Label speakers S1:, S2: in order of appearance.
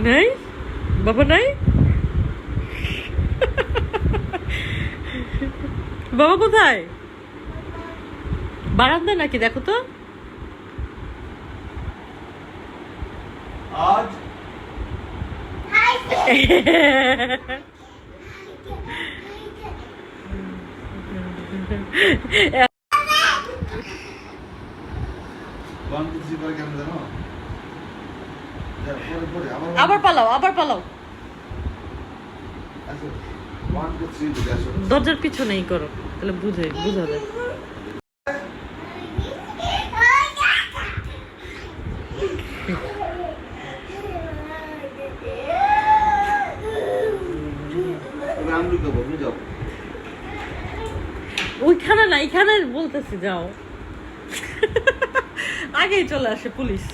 S1: নাই বাবা নাই বাবা কোথায় বারান্দায় নাকি দেখো তো
S2: আজ বান্ধবী করে কেন জানো?
S1: আবার পালাও
S2: আচ্ছা 1 2 3 বলে আসো।
S1: দরজার পিছনেই করো তাহলে বুঝা যায়
S2: তুমি আমরু কে বলবি যাও।
S1: ওইখানে না এখানে বলতেছি যাও আগেই চলে আসে পুলিশ